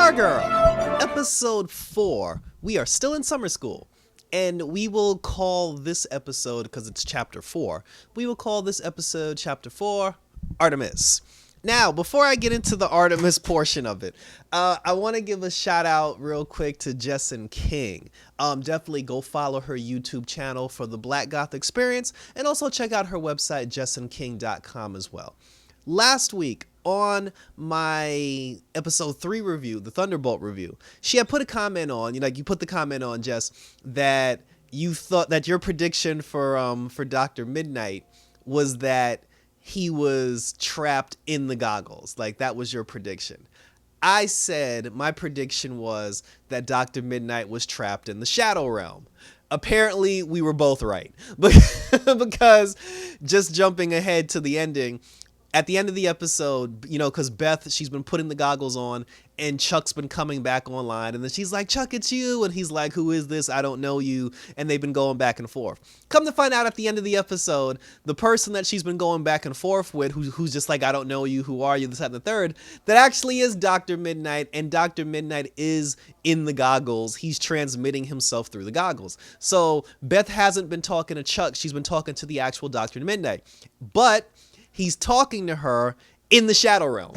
Stargirl, episode 4. We are still in summer school, and we will call this episode, because it's chapter 4, we will call this episode chapter 4, Artimis. Now, before I get into the Artimis portion of it, I want to give a shout out real quick to Jessin King. Definitely go follow her YouTube channel for the Black Goth experience, and also check out her website, jessinking.com as well. Last week, on my episode 3 review, the Thunderbolt review, she had put a comment on, you put the comment on, Jess, that you thought that your prediction for Dr. Mid-Nite was that he was trapped in the goggles. Like, that was your prediction. I said my prediction was that Dr. Mid-Nite was trapped in the Shadow Realm. Apparently, we were both right. Because just jumping ahead to the ending, at the end of the episode, because Beth, she's been putting the goggles on, and Chuck's been coming back online, and then she's like, Chuck, it's you, and he's like, who is this? I don't know you, and they've been going back and forth. Come to find out at the end of the episode, the person that she's been going back and forth with, who's just like, I don't know you, who are you, this, that, and the third, that actually is Dr. Mid-Nite, and Dr. Mid-Nite is in the goggles. He's transmitting himself through the goggles. So Beth hasn't been talking to Chuck, she's been talking to the actual Dr. Mid-Nite. But he's talking to her in the Shadow Realm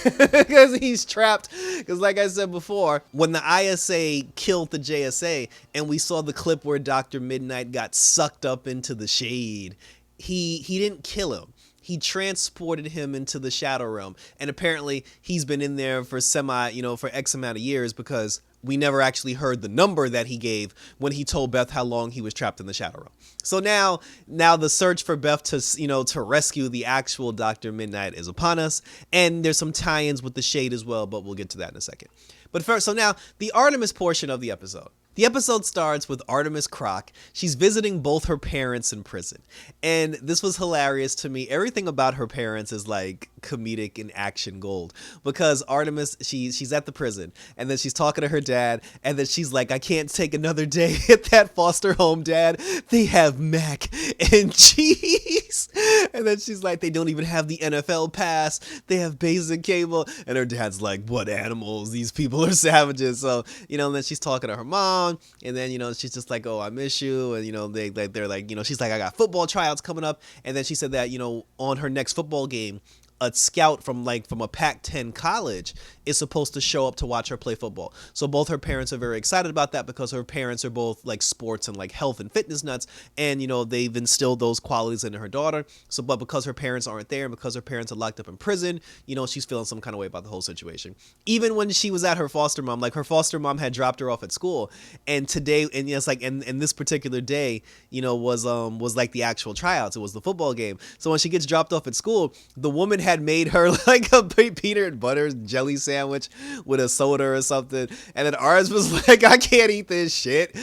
because he's trapped. Because like I said before, when the ISA killed the JSA and we saw the clip where Dr. Mid-Nite got sucked up into the shade, he didn't kill him. He transported him into the Shadow Realm. And apparently he's been in there for for X amount of years, because we never actually heard the number that he gave when he told Beth how long he was trapped in the Shadow Realm. So now the search for Beth to rescue the actual Dr. Mid-Nite is upon us, and there's some tie-ins with the Shade as well, but we'll get to that in a second. But first, so now the Artimis portion of the episode. The episode starts with Artimis Croc. She's visiting both her parents in prison. And this was hilarious to me. Everything about her parents is like comedic and action gold. Because Artimis, she's at the prison, and then she's talking to her dad, and then she's like, I can't take another day at that foster home, Dad. They have mac and cheese. And then she's like, they don't even have the NFL pass. They have basic cable. And her dad's like, what animals? These people are savages. So, and then she's talking to her mom. And then, she's just like, oh, I miss you. And, they're like, she's like, I got football tryouts coming up. And then she said that, on her next football game, a scout from a Pac-10 college is supposed to show up to watch her play football. So both her parents are very excited about that, because her parents are both like sports and like health and fitness nuts. And, they've instilled those qualities into her daughter. So, but because her parents aren't there, and because her parents are locked up in prison, she's feeling some kind of way about the whole situation. Even when she was at her foster mom, like her foster mom had dropped her off at school, and today, and it's like, and this particular day, was like the actual tryouts. It was the football game. So when she gets dropped off at school, the woman had made her like a peanut butter jelly sandwich with a soda or something, and then ours was like, I can't eat this shit.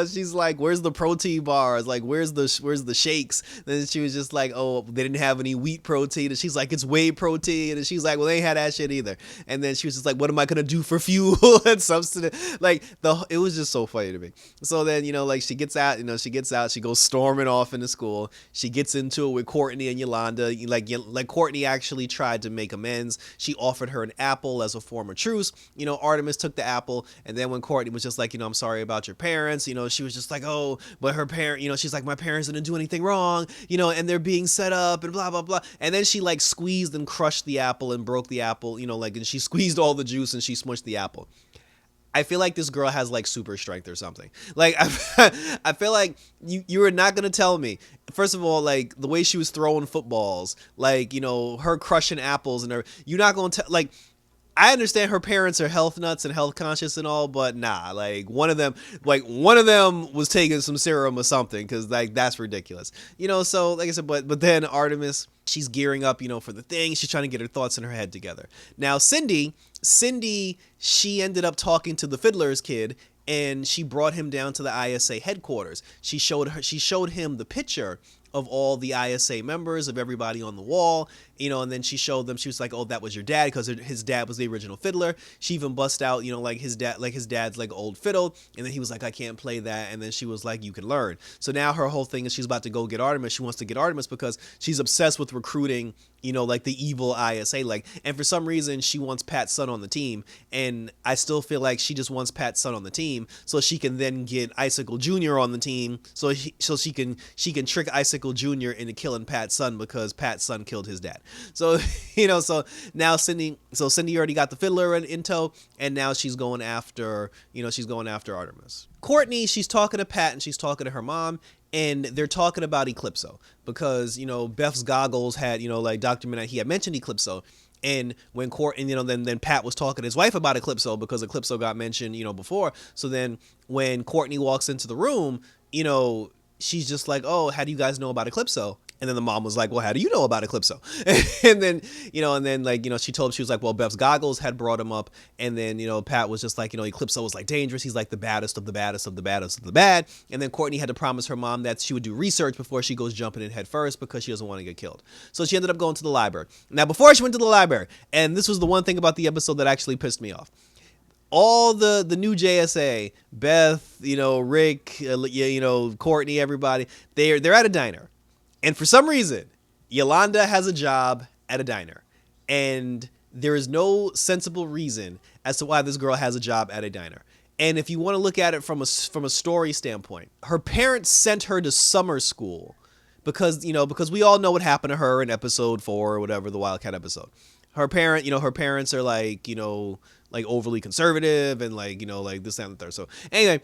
She's like, where's the protein bars? Like, where's the shakes? And then she was just like, oh, they didn't have any wheat protein. And she's like, it's whey protein. And she's like, well, they ain't had that shit either. And then she was just like, what am I gonna do for fuel and substance? Like, it was just so funny to me. So then, like, she gets out, she goes storming off into school. She gets into it with Courtney and Yolanda. Like Courtney actually tried to make amends. She offered her an apple as a form of truce. Artimis took the apple, and then when Courtney was just like, I'm sorry about your parents, she was just like, oh, but her parent, she's like, my parents didn't do anything wrong, and they're being set up and blah, blah, blah. And then she like squeezed and crushed the apple and broke the apple, and she squeezed all the juice and she smushed the apple. I feel like this girl has like super strength or something. Like, I feel like you are not going to tell me. First of all, like the way she was throwing footballs, like, her crushing apples and you're not going to like, I understand her parents are health nuts and health conscious and all, but nah, like one of them was taking some serum or something, because like that's ridiculous. So like I said, but then Artimis, she's gearing up, for the thing. She's trying to get her thoughts in her head together. Now Cindy, she ended up talking to the Fiddler's kid, and she brought him down to the ISA headquarters. She showed him the picture of all the ISA members, of everybody on the wall, and then she showed them, she was like, oh, that was your dad, because his dad was the original fiddler. She even bust out, like his dad's like old fiddle, and then he was like, I can't play that, and then she was like, you can learn. So now her whole thing is she's about to go get Artemis. She wants to get Artemis because she's obsessed with recruiting, like the evil ISA, and for some reason she wants Pat's son on the team, and I still feel like she just wants Pat's son on the team so she can then get Icicle Jr. on the team, so she can trick Icicle Jr. into killing Pat's son because Pat's son killed his dad. So so now Cindy already got the fiddler in tow, and now she's going after Artemis. Courtney, she's talking to Pat and she's talking to her mom, and they're talking about Eclipso because Beth's goggles had like Dr. Midnight, he had mentioned Eclipso. And when then Pat was talking to his wife about Eclipso because Eclipso got mentioned before. So then when Courtney walks into the room, she's just like, oh, how do you guys know about Eclipso? And then the mom was like, well, how do you know about Eclipso? and then she told him, she was like, well, Beth's goggles had brought him up. And then, Pat was just like, Eclipso was like dangerous. He's like the baddest of the baddest of the baddest of the bad. And then Courtney had to promise her mom that she would do research before she goes jumping in head first because she doesn't want to get killed. So she ended up going to the library. Now, before she went to the library, and this was the one thing about the episode that actually pissed me off. All the new JSA, Beth, Rick, Courtney, everybody, they're at a diner. And for some reason, Yolanda has a job at a diner. And there is no sensible reason as to why this girl has a job at a diner. And if you want to look at it from a story standpoint, her parents sent her to summer school because we all know what happened to her in episode 4 or whatever, the Wildcat episode. Her parents are like overly conservative and like this, that, and the third. So anyway,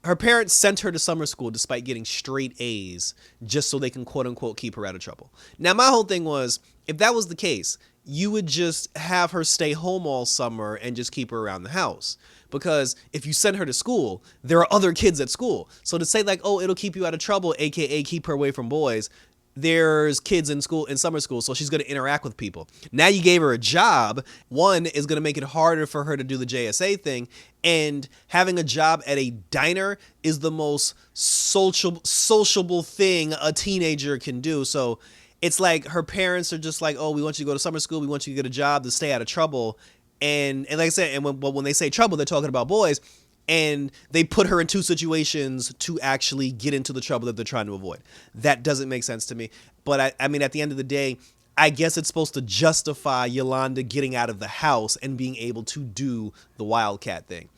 her parents sent her to summer school despite getting straight A's just so they can quote unquote keep her out of trouble. Now, my whole thing was, if that was the case, you would just have her stay home all summer and just keep her around the house. Because if you send her to school, there are other kids at school. So to say like, oh, it'll keep you out of trouble, aka keep her away from boys, there's kids in summer school, so she's going to interact with people. Now you gave her a job. One is going to make it harder for her to do the JSA thing, and having a job at a diner is the most sociable thing a teenager can do. So it's like her parents are just like, oh, we want you to go to summer school, we want you to get a job to stay out of trouble. And like I said, and when they say trouble, they're talking about boys. And they put her in 2 situations to actually get into the trouble that they're trying to avoid. That doesn't make sense to me. But I mean, at the end of the day, I guess it's supposed to justify Yolanda getting out of the house and being able to do the Wildcat thing.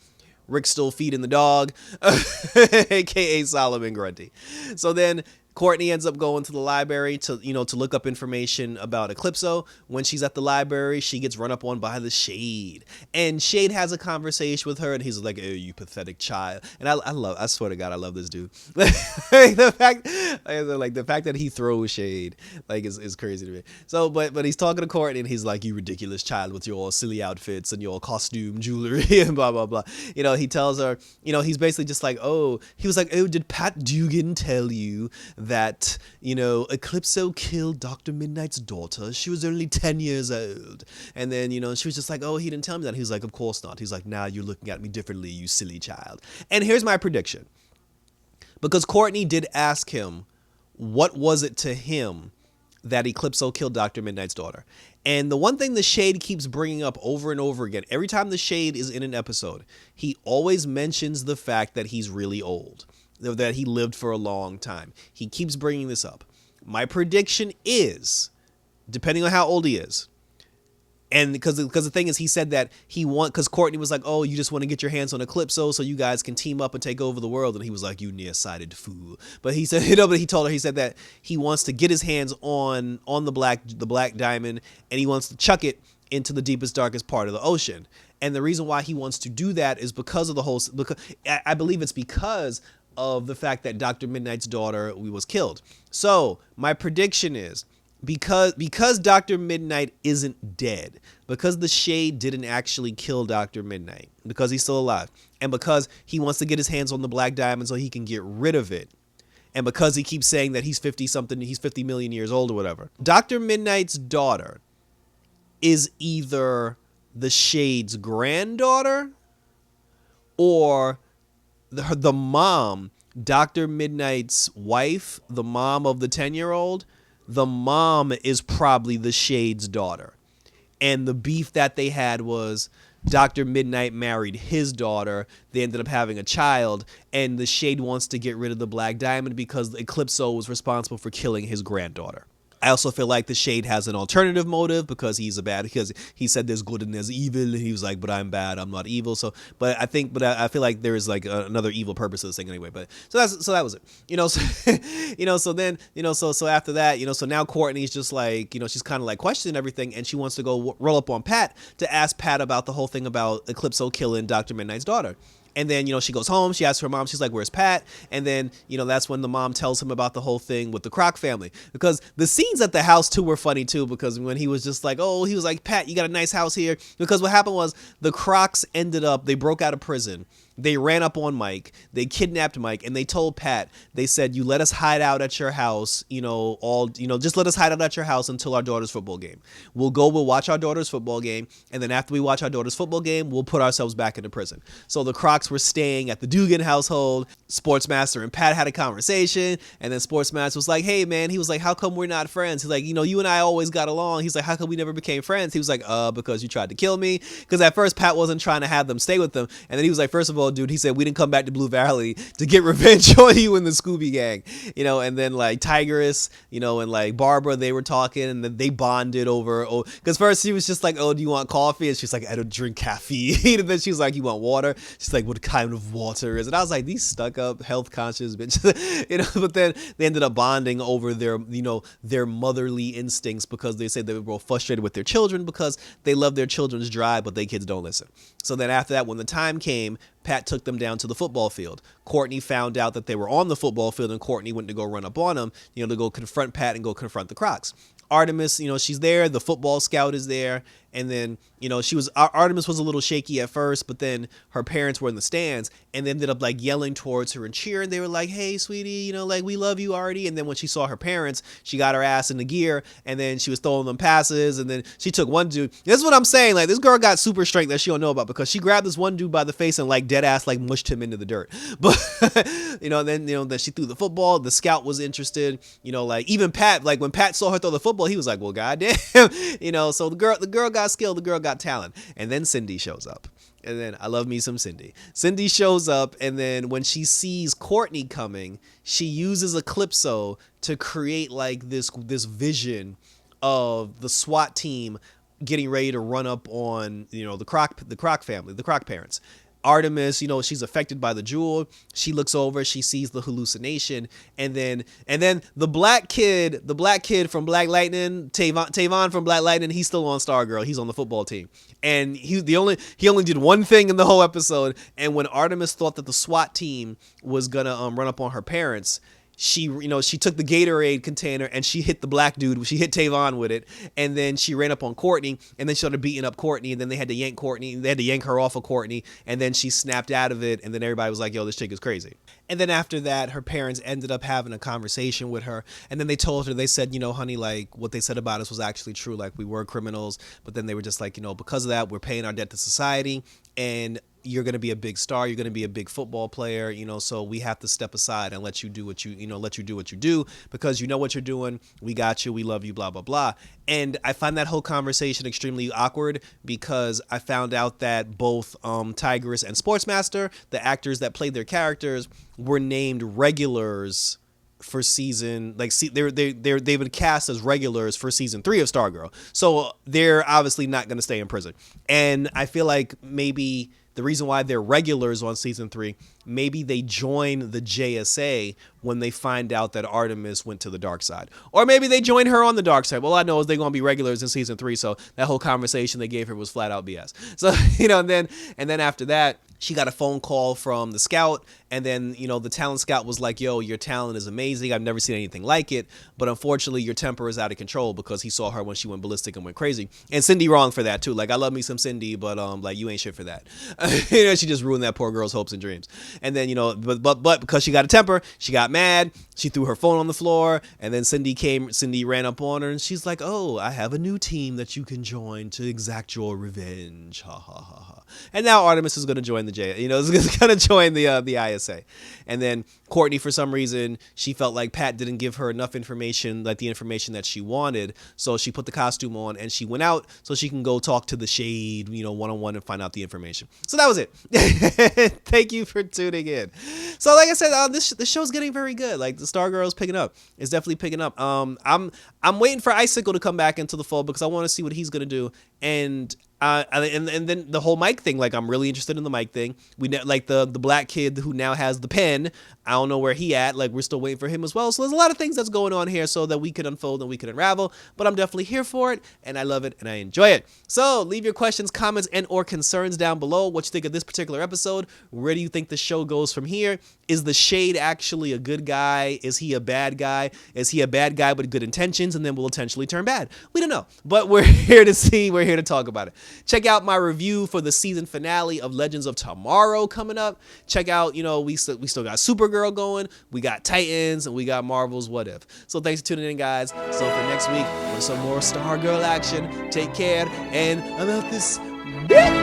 Rick's still feeding the dog, aka Solomon Grundy. So then Courtney ends up going to the library to look up information about Eclipso. When she's at the library, she gets run up on by the Shade. And Shade has a conversation with her, and he's like, oh, you pathetic child. And I swear to God, I love this dude. the fact that he throws Shade, is crazy to me. So, but he's talking to Courtney, and he's like, you ridiculous child with your silly outfits and your costume jewelry and blah, blah, blah. He tells her, he's basically just like, oh, he was like, oh, did Pat Dugan tell you that, Eclipso killed Dr. Mid-Nite's daughter? She was only 10 years old. And then, she was just like, oh, he didn't tell me that. He was like, of course not. He's like, now you're looking at me differently, you silly child. And here's my prediction. Because Courtney did ask him, what was it to him that Eclipso killed Dr. Mid-Nite's daughter? And the one thing the Shade keeps bringing up over and over again, every time the Shade is in an episode, he always mentions the fact that he's really old, that he lived for a long time. He keeps bringing this up. My prediction is, depending on how old he is, and because the thing is, he said that because Courtney was like, oh, you just want to get your hands on Eclipso so you guys can team up and take over the world. And he was like, you nearsighted fool. But he said, but he told her, he said that he wants to get his hands on the black diamond, and he wants to chuck it into the deepest, darkest part of the ocean. And the reason why he wants to do that is because of I believe it's because of the fact that Dr. Mid-Nite's daughter was killed. So my prediction is, because Dr. Mid-Nite isn't dead, because the Shade didn't actually kill Dr. Mid-Nite, because he's still alive, and because he wants to get his hands on the black diamond so he can get rid of it, and because he keeps saying that he's 50 million years old or whatever, Dr. Mid-Nite's daughter is either the Shade's granddaughter or the mom Dr. Mid-Nite's wife, the mom of the 10-year-old, the mom is probably the Shade's daughter. And the beef that they had was Dr. Mid-Nite married his daughter. They ended up having a child, and the Shade wants to get rid of the Black Diamond because Eclipso was responsible for killing his granddaughter. I also feel like the Shade has an alternative motive because because he said there's good and there's evil, and he was like, but I'm bad, I'm not evil. So, I feel like there is like another evil purpose to this thing anyway. But so that was it, so then so after that, so now Courtney's just like, she's kind of like questioning everything, and she wants to go roll up on Pat to ask Pat about the whole thing about Eclipso killing Dr. Midnight's daughter. And then, she goes home, she asks her mom, she's like, where's Pat? And then, that's when the mom tells him about the whole thing with the Croc family. Because the scenes at the house, too, were funny, too, because when he was just like, he was like, Pat, you got a nice house here. Because what happened was the Crocs they broke out of prison. They ran up on Mike, they kidnapped Mike, and they told Pat, they said, you let us hide out at your house, just let us hide out at your house until our daughter's football game. We'll watch our daughter's football game, and then after we watch our daughter's football game, we'll put ourselves back into prison. So the Crocs were staying at the Dugan household. Sportsmaster and Pat had a conversation, and then Sportsmaster was like, hey man, he was like, how come we're not friends? He's like, you and I always got along. He's like, how come we never became friends? He was like, because you tried to kill me. Because at first Pat wasn't trying to have them stay with them, and then he was like, first of all, dude, he said, we didn't come back to Blue Valley to get revenge on you and the Scooby Gang, and then like Tigress, and like Barbara, they were talking, and then they bonded over, because first he was just like, do you want coffee? And she's like, I don't drink caffeine. And then she's like, you want water? She's like, what kind of water is it? I was like, these stuck up, health conscious bitches, but then they ended up bonding over their motherly instincts, because they said they were both frustrated with their children because they love their children's drive, but they kids don't listen. So then after that, when the time came, Pat took them down to the football field. Courtney found out that they were on the football field, and Courtney went to go run up on them, to go confront Pat and go confront the Crocs. Artemis, she's there. The football scout is there. And then, Artemis was a little shaky at first, but then her parents were in the stands and they ended up like yelling towards her and cheering. They were like, hey, sweetie, like, we love you, Artie. And then when she saw her parents, she got her ass in the gear, and then she was throwing them passes. And then she took one dude. This is what I'm saying. Like, this girl got super strength that she don't know about, because she grabbed this one dude by the face and like dead ass, like mushed him into the dirt. But, then she threw the football. The scout was interested, like even Pat, like when Pat saw her throw the football, he was like, well, goddamn, so the girl got skill, the girl got talent. And then Cindy shows up, and then I love me some Cindy shows up, and then when she sees Courtney coming, she uses Eclipso to create like this vision of the SWAT team getting ready to run up on the Croc family, the Croc parents. Artemis, she's affected by the jewel. She looks over, she sees the hallucination, and then the black kid from Black Lightning, Tavon from Black Lightning, he's still on Stargirl. He's on the football team, and he only did one thing in the whole episode. And when Artemis thought that the SWAT team was gonna run up on her parents, she took the Gatorade container and she hit the black dude. She hit Tavon with it, and then she ran up on Courtney, and then she started beating up Courtney, and then they had to yank her off of Courtney, and then she snapped out of it, and then everybody was like, yo, this chick is crazy. And then after that, her parents ended up having a conversation with her, and then they told her, they said, honey, like, what they said about us was actually true. Like, we were criminals, but then they were just like, because of that, we're paying our debt to society, and you're going to be a big star. You're going to be a big football player, so we have to step aside and let you do what you do, because you know what you're doing. We got you. We love you, blah, blah, blah. And I find that whole conversation extremely awkward, because I found out that both Tigress and Sportsmaster, the actors that played their characters, were named regulars for season, like, they've been cast as regulars for season 3 of Stargirl. So they're obviously not going to stay in prison. And I feel like maybe the reason why they're regulars on season 3, maybe they join the JSA when they find out that Artemis went to the dark side. Or maybe they join her on the dark side. Well, I know is they're going to be regulars in season 3, so that whole conversation they gave her was flat out BS. So, and then after that, she got a phone call from the scout, and then, the talent scout was like, yo, your talent is amazing. I've never seen anything like it, but unfortunately your temper is out of control, because he saw her when she went ballistic and went crazy. And Cindy wrong for that too. Like, I love me some Cindy, but like, you ain't shit for that. She just ruined that poor girl's hopes and dreams. And then, but because she got a temper, she got mad. She threw her phone on the floor, and then Cindy ran up on her, and she's like, oh, I have a new team that you can join to exact your revenge. Ha ha ha ha. And now Artemis is going to join the is going to join the ISA. And then Courtney, for some reason, she felt like Pat didn't give her enough information, like the information that she wanted. So she put the costume on and she went out so she can go talk to the Shade, one-on-one and find out the information. So that was it. Thank you for tuning in. So like I said, this show's getting very good. Like the Stargirl is picking up. It's definitely picking up. I'm waiting for Icicle to come back into the fold because I want to see what he's gonna do. And then the whole Mike thing, like I'm really interested in the Mike thing. We like the black kid who now has the pen. I don't know where he at. Like we're still waiting for him as well. So there's a lot of things that's going on here so that we can unfold and we can unravel. But I'm definitely here for it, and I love it and I enjoy it. So leave your questions, comments, and or concerns down below. What you think of this particular episode? Where do you think the show goes from here? Is the Shade actually a good guy? Is he a bad guy? Is he a bad guy with good intentions and then will potentially turn bad? We don't know, but we're here to see. We're here to talk about it. Check out my review for the season finale of Legends of Tomorrow coming up. Check out, we still got Supergirl going. We got Titans and we got Marvel's What If. So thanks for tuning in, guys. So for next week, for some more Stargirl action, take care, and I'm out this bitch.